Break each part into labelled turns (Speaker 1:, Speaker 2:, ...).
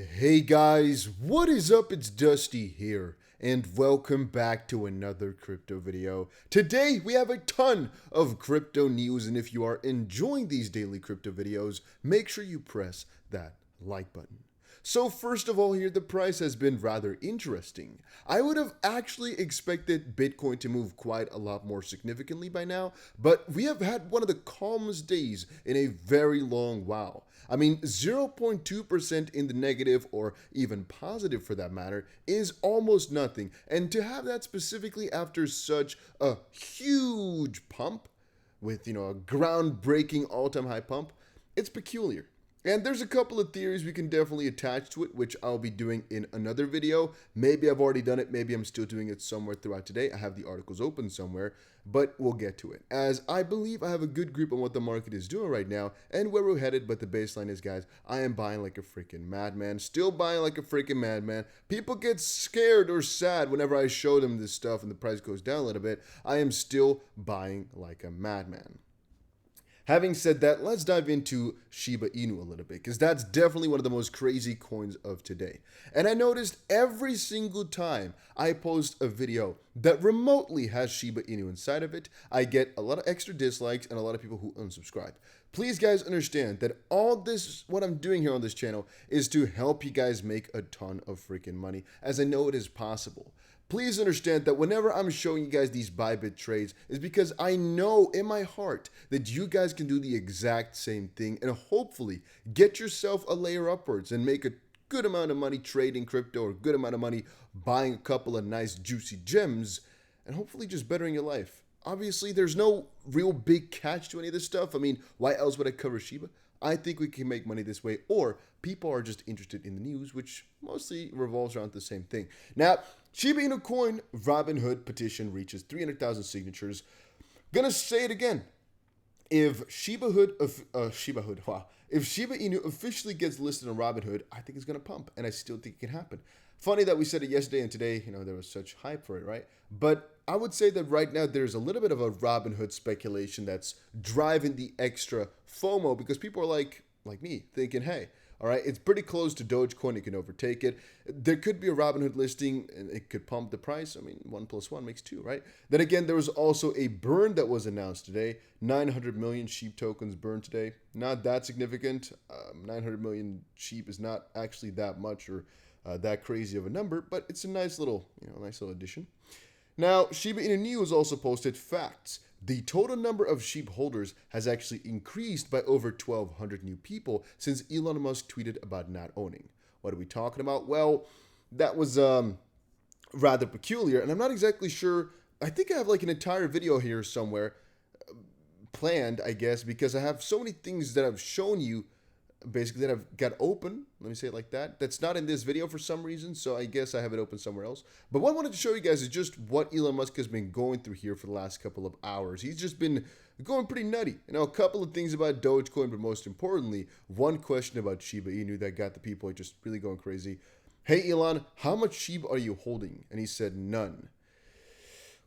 Speaker 1: Hey guys, what is up? It's Dusty here, and welcome back to another crypto video. Today we have a ton of crypto news, and if you are enjoying these daily crypto videos, make sure you press that like button. So first of all here, the price has been rather interesting. I would have actually expected Bitcoin to move quite a lot more significantly by now, but we have had one of the calmest days in a very long while. I mean, 0.2% in the negative or even positive for that matter is almost nothing. And to have that specifically after such a huge pump with, a groundbreaking all-time high pump, it's peculiar. And there's a couple of theories we can definitely attach to it, which I'll be doing in another video. Maybe I've already done it. Maybe I'm still doing it somewhere throughout today. I have the articles open somewhere, but we'll get to it. As I believe I have a good grip on what the market is doing right now and where we're headed, but the baseline is, guys, I am buying like a freaking madman. Still buying like a freaking madman. People get scared or sad whenever I show them this stuff and the price goes down a little bit. I am still buying like a madman. Having said that, let's dive into Shiba Inu a little bit, because that's definitely one of the most crazy coins of today. And I noticed every single time I post a video that remotely has Shiba Inu inside of it, I get a lot of extra dislikes and a lot of people who unsubscribe. Please, guys, understand that all this, what I'm doing here on this channel, is to help you guys make a ton of freaking money, as I know it is possible. Please understand that whenever I'm showing you guys these Bybit trades is because I know in my heart that you guys can do the exact same thing and hopefully get yourself a layer upwards and make a good amount of money trading crypto or a good amount of money buying a couple of nice juicy gems and hopefully just bettering your life. Obviously, there's no real big catch to any of this stuff. I mean, why else would I cover Shiba? I think we can make money this way, or people are just interested in the news, which mostly revolves around the same thing. Now, Shiba Inu coin Robinhood petition reaches 300,000 signatures. Gonna say it again. If if Shiba Inu officially gets listed on Robinhood, I think it's gonna pump, and I still think it can happen. Funny that we said it yesterday and today, there was such hype for it, right? But I would say that right now there's a little bit of a Robinhood speculation that's driving the extra FOMO because people are like me, thinking, hey, all right, it's pretty close to Dogecoin. It can overtake it. There could be a Robinhood listing and it could pump the price. I mean, 1 + 1 makes 2, right? Then again, there was also a burn that was announced today. 900 million sheep tokens burned today. Not that significant. 900 million sheep is not actually that much or that crazy of a number, but it's a nice little addition. Now, Shiba Inu News also posted facts. The total number of sheep holders has actually increased by over 1,200 new people since Elon Musk tweeted about not owning. What are we talking about? Well, that was rather peculiar, and I'm not exactly sure. I think I have like an entire video here somewhere planned, I guess, because I have so many things that I've shown you basically that I've got open, let me say it like that, that's not in this video for some reason, so I guess I have it open somewhere else. But what I wanted to show you guys is just what Elon Musk has been going through here for the last couple of hours. He's just been going pretty nutty. A couple of things about Dogecoin, but most importantly, one question about Shiba Inu that got the people just really going crazy. Hey Elon, how much Shiba are you holding? And he said none.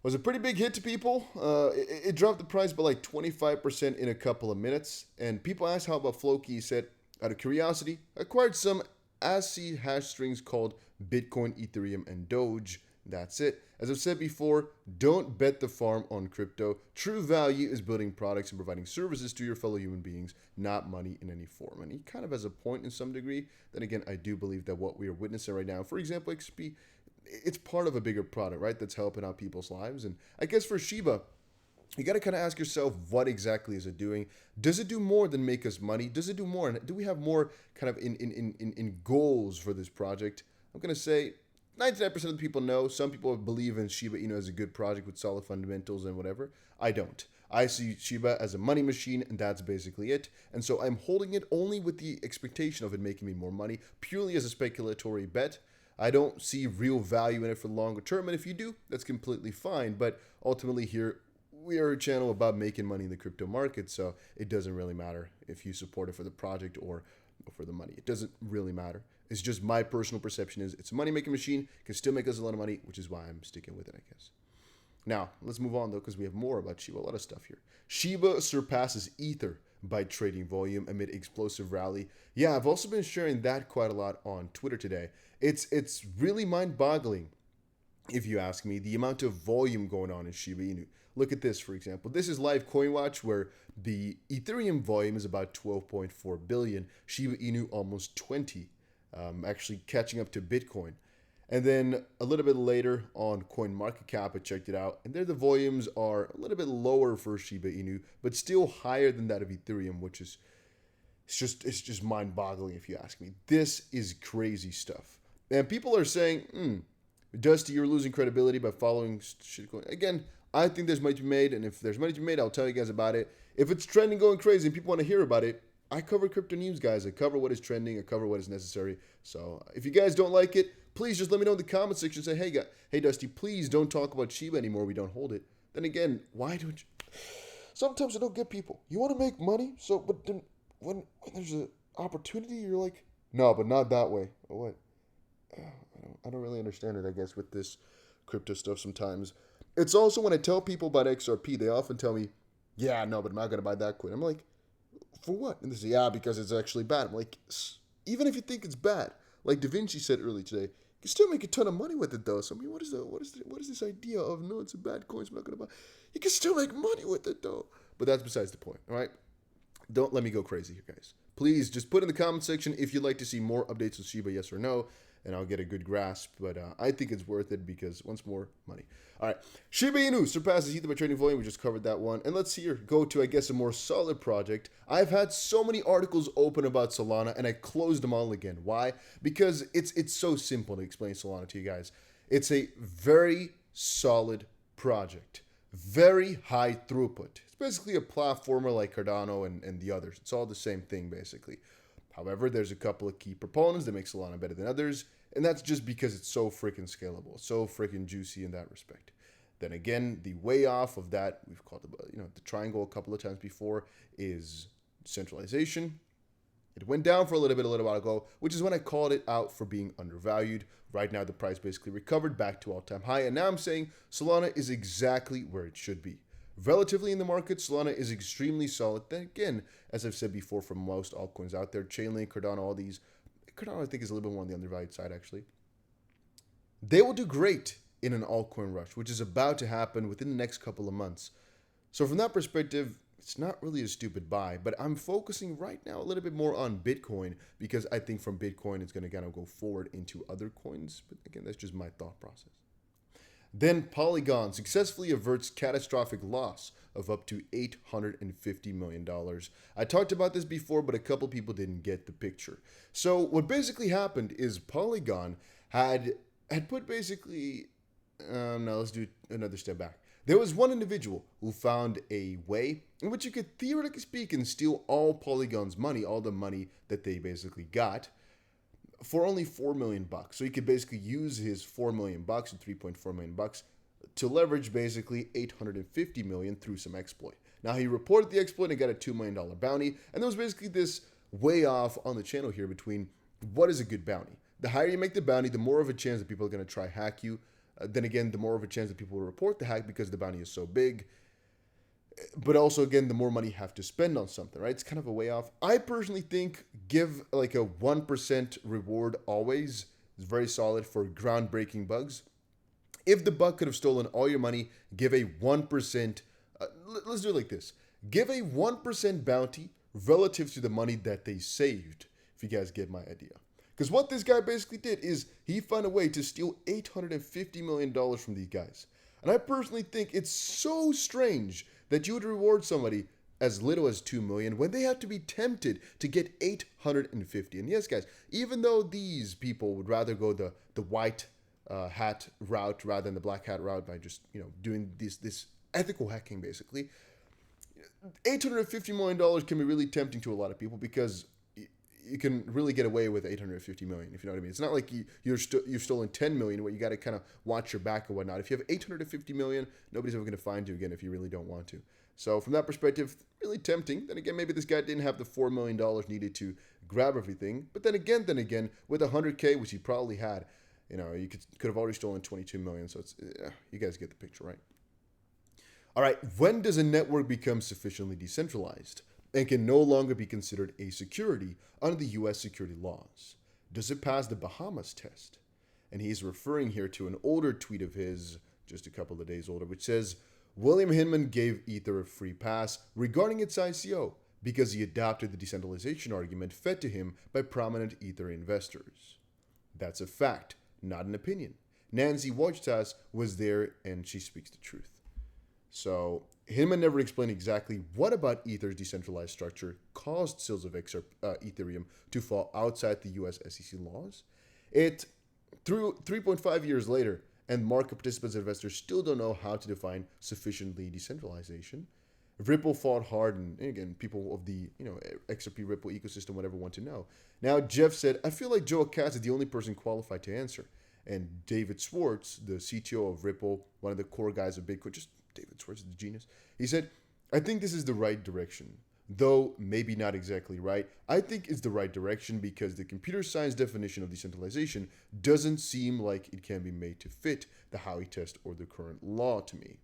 Speaker 1: Was a pretty big hit to people. It dropped the price by like 25% in a couple of minutes. And people asked how about Floki. He said, out of curiosity, acquired some ASCII hash strings called Bitcoin, Ethereum, and Doge. That's it. As I've said before, don't bet the farm on crypto. True value is building products and providing services to your fellow human beings, not money in any form. And he kind of has a point in some degree. Then again, I do believe that what we are witnessing right now, for example, XP, it's part of a bigger product, right? That's helping out people's lives. And I guess for Shiba, you got to kind of ask yourself, what exactly is it doing? Does it do more than make us money? Does it do more? And do we have more kind of in goals for this project? I'm going to say 99% of the people know. Some people believe in Shiba Inu as a good project with solid fundamentals and whatever. I don't. I see Shiba as a money machine, and that's basically it. And so I'm holding it only with the expectation of it making me more money, purely as a speculatory bet. I don't see real value in it for the longer term, and if you do, that's completely fine. But ultimately here, we are a channel about making money in the crypto market, so it doesn't really matter if you support it for the project or for the money. It doesn't really matter. It's just my personal perception is it's a money-making machine, can still make us a lot of money, which is why I'm sticking with it, I guess. Now, let's move on, though, because we have more about Shiba, a lot of stuff here. Shiba surpasses Ether by trading volume amid explosive rally. Yeah, I've also been sharing that quite a lot on Twitter today. It's really mind-boggling, if you ask me, the amount of volume going on in Shiba Inu. Look at this, for example. This is live CoinWatch, where the Ethereum volume is about 12.4 billion, Shiba Inu almost 20, actually catching up to Bitcoin. And then a little bit later on CoinMarketCap, I checked it out, and there the volumes are a little bit lower for Shiba Inu, but still higher than that of Ethereum, which is it's just mind-boggling if you ask me. This is crazy stuff. And people are saying, Dusty, you're losing credibility by following shit going. Again, I think there's money to be made, and if there's money to be made, I'll tell you guys about it. If it's trending, going crazy, and people want to hear about it, I cover crypto news, guys. I cover what is trending. I cover what is necessary. So if you guys don't like it, please just let me know in the comment section. Say, hey, Dusty, please don't talk about Shiba anymore. We don't hold it. Then again, why don't you? Sometimes I don't get people. You want to make money, but then when there's an opportunity, you're like, no, but not that way. What? I don't really understand it, I guess, with this crypto stuff sometimes. It's also when I tell people about XRP, they often tell me, yeah, no, but I'm not going to buy that coin. I'm like, for what? And they say, yeah, because it's actually bad. I'm like, even if you think it's bad, like Da Vinci said earlier today, you can still make a ton of money with it, though. So, I mean, what is this idea of, no, it's a bad coin, so I'm not going to buy. You can still make money with it, though. But that's besides the point, all right? Don't let me go crazy here, guys. Please just put in the comment section if you'd like to see more updates on Shiba, yes or no, and I'll get a good grasp. But I think it's worth it because, once more, money. All right, Shiba Inu surpasses Ether by trading volume. We just covered that one. And let's here go to, I guess, a more solid project. I've had so many articles open about Solana, and I closed them all again. Why? Because it's so simple to explain Solana to you guys. It's a very solid project. Very high throughput. It's basically a platformer like Cardano and the others. It's all the same thing, basically. However, there's a couple of key proponents that make Solana better than others, and that's just because it's so freaking scalable, so freaking juicy in that respect. Then again, the way off of that, we've called the triangle a couple of times before, is centralization. It went down for a little while ago, which is when I called it out for being undervalued. Right now, the price basically recovered back to all-time high, and now I'm saying Solana is exactly where it should be. Relatively in the market, Solana is extremely solid. Then again, as I've said before, from most altcoins out there, Chainlink, Cardano, all these. Cardano, I think, is a little bit more on the undervalued side, actually. They will do great in an altcoin rush, which is about to happen within the next couple of months. So from that perspective, it's not really a stupid buy, but I'm focusing right now a little bit more on Bitcoin because I think from Bitcoin, it's going to kind of go forward into other coins. But again, that's just my thought process. Then Polygon successfully averts catastrophic loss of up to $850 million. I talked about this before, but a couple people didn't get the picture. So what basically happened is Polygon had put basically, no, let's do another step back. There was one individual who found a way in which you could theoretically speak and steal all Polygon's money, all the money that they basically got, for only $4 million. So he could basically use his $4 million and $3.4 million to leverage basically $850 million through some exploit. Now he reported the exploit and got a $2 million bounty, and there was basically this way off on the channel here between what is a good bounty. The higher you make the bounty, the more of a chance that people are going to try hack you. Then again, the more of a chance that people will report the hack because the bounty is so big. But also, again, the more money you have to spend on something, right? It's kind of a way off. I personally think give like a 1% reward always is very solid for groundbreaking bugs. If the bug could have stolen all your money, give a 1%. Let's do it like this. Give a 1% bounty relative to the money that they saved, if you guys get my idea. Because what this guy basically did is he found a way to steal $850 million from these guys. And I personally think it's so strange that you would reward somebody as little as $2 million when they have to be tempted to get $850. And yes, guys, even though these people would rather go the white hat route rather than the black hat route by just doing this ethical hacking, basically, $850 million can be really tempting to a lot of people because you can really get away with $850 million, if you know what I mean. It's not like you've stolen $10 million where you got to kind of watch your back or whatnot. If you have $850 million, nobody's ever going to find you again if you really don't want to. So from that perspective, really tempting. Then again, maybe this guy didn't have the $4 million needed to grab everything. But then again, with $100K, which he probably had, you could have already stolen $22 million. So it's you guys get the picture, right? All right, when does a network become sufficiently decentralized? and can no longer be considered a security under the US security laws. Does it pass the Bahamas test? And he's referring here to an older tweet of his, just a couple of days older, which says, William Hinman gave Ether a free pass regarding its ICO because he adopted the decentralization argument fed to him by prominent Ether investors. That's a fact, not an opinion. Nancy Wojtas was there and she speaks the truth. So Hinman never explained exactly what about Ether's decentralized structure caused sales of Ethereum to fall outside the US SEC laws. It, through 3.5 years later, and market participants and investors still don't know how to define sufficiently decentralization. Ripple fought hard, and again, people of the XRP Ripple ecosystem, whatever, want to know. Now, Jeff said, I feel like Joel Katz is the only person qualified to answer. And David Schwartz, the CTO of Ripple, one of the core guys of Bitcoin, just David Schwartz is the genius. He said, I think this is the right direction. Though maybe not exactly right, I think it's the right direction because the computer science definition of decentralization doesn't seem like it can be made to fit the Howey test or the current law to me.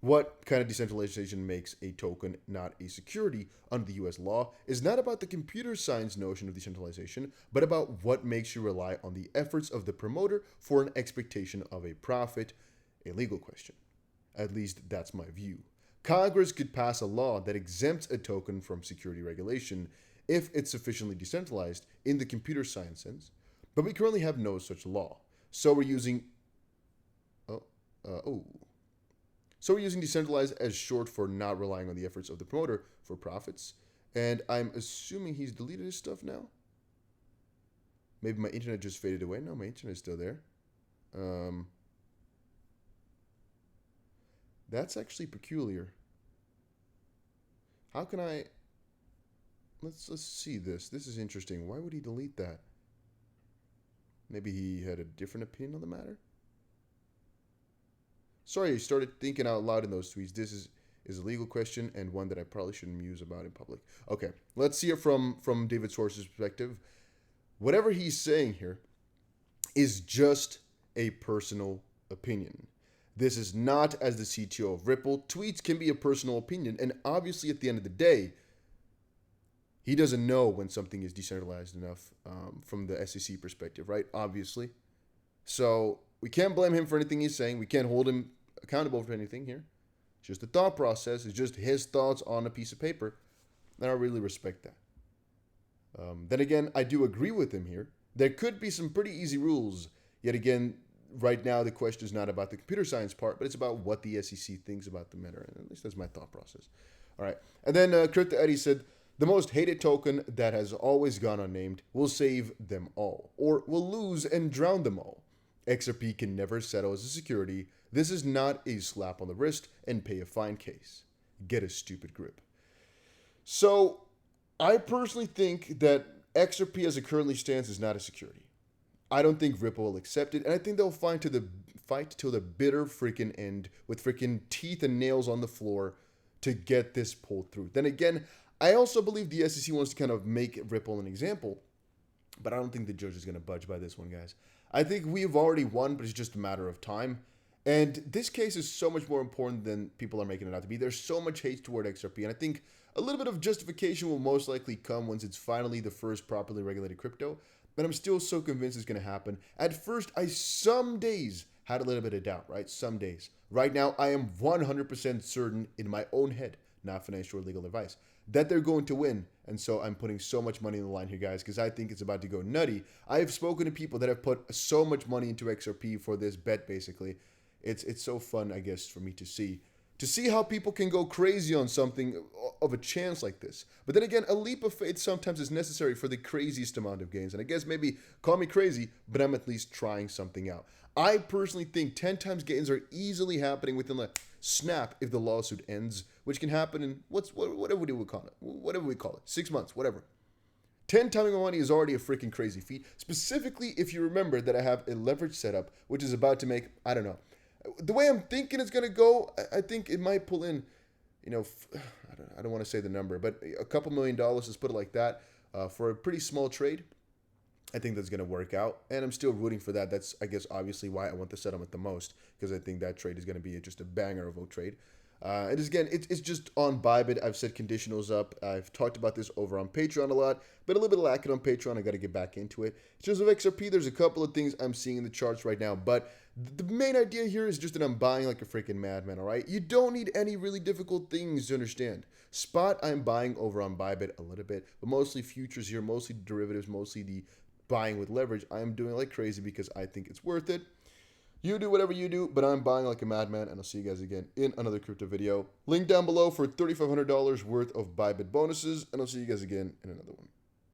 Speaker 1: What kind of decentralization makes a token not a security under the US law is not about the computer science notion of decentralization, but about what makes you rely on the efforts of the promoter for an expectation of a profit, a legal question. At least that's my view. Congress could pass a law that exempts a token from security regulation if it's sufficiently decentralized in the computer science sense, but we currently have no such law. So we're using decentralized as short for not relying on the efforts of the promoter for profits. And I'm assuming he's deleted his stuff now. Maybe my internet just faded away. No, my internet's still there. That's actually peculiar. How can I... Let's see this. This is interesting. Why would he delete that? Maybe he had a different opinion on the matter? Sorry, I started thinking out loud in those tweets. This is a legal question and one that I probably shouldn't muse about in public. Okay, let's see it from David Schwartz's perspective. Whatever he's saying here is just a personal opinion. This is not, as the CTO of Ripple, tweets can be a personal opinion, and obviously at the end of the day, he doesn't know when something is decentralized enough from the SEC perspective, right? Obviously. So we can't blame him for anything he's saying. We can't hold him accountable for anything here. It's just a thought process. It's just his thoughts on a piece of paper, and I really respect that. Then again, I do agree with him here. There could be some pretty easy rules. Yet again, right now the question is not about the computer science part, but it's about what the SEC thinks about the matter. And at least that's my thought process. All right. And then Kurt the Eddie said, the most hated token that has always gone unnamed will save them all, or will lose and drown them all. XRP can never settle as a security. This is not a slap on the wrist and pay a fine case. Get a stupid grip. So I personally think that XRP as it currently stands is not a security. I don't think Ripple will accept it, and I think they'll fight till the bitter freaking end with freaking teeth and nails on the floor to get this pulled through. Then again, I also believe the SEC wants to kind of make Ripple an example, but I don't think the judge is going to budge by this one, guys. I think we've already won, but it's just a matter of time. And this case is so much more important than people are making it out to be. There's so much hate toward XRP, and I think a little bit of justification will most likely come once it's finally the first properly regulated crypto. But I'm still so convinced it's going to happen. At first, I some days had a little bit of doubt, right? Some days. Right now, I am 100% certain in my own head, not financial or legal advice, that they're going to win. And so I'm putting so much money on the line here, guys, because I think it's about to go nutty. I have spoken to people that have put so much money into XRP for this bet, basically. It's so fun, I guess, for me to see. To see how people can go crazy on something of a chance like this. But then again, a leap of faith sometimes is necessary for the craziest amount of gains. And I guess maybe call me crazy, but I'm at least trying something out. I personally think 10 times gains are easily happening within a snap if the lawsuit ends, which can happen in whatever we call it, 6 months, whatever. 10 times my money is already a freaking crazy feat, specifically if you remember that I have a leverage setup, which is about to make, I don't know, the way I'm thinking it's going to go, I think it might pull in, I don't want to say the number, but a couple $1 million, let's put it like that, for a pretty small trade. I think that's going to work out, and I'm still rooting for that. That's, I guess, obviously why I want the settlement the most, because I think that trade is going to be just a banger of a trade. And again, it's just on Bybit. I've set conditionals up. I've talked about this over on Patreon a lot, but a little bit lacking on Patreon. I got to get back into it. In terms of XRP, there's a couple of things I'm seeing in the charts right now, but the main idea here is just that I'm buying like a freaking madman, all right? You don't need any really difficult things to understand. Spot, I'm buying over on Bybit a little bit, but mostly futures here, mostly derivatives, mostly the buying with leverage. I am doing like crazy because I think it's worth it. You do whatever you do, but I'm buying like a madman, and I'll see you guys again in another crypto video. Link down below for $3,500 worth of Bybit bonuses, and I'll see you guys again in another one.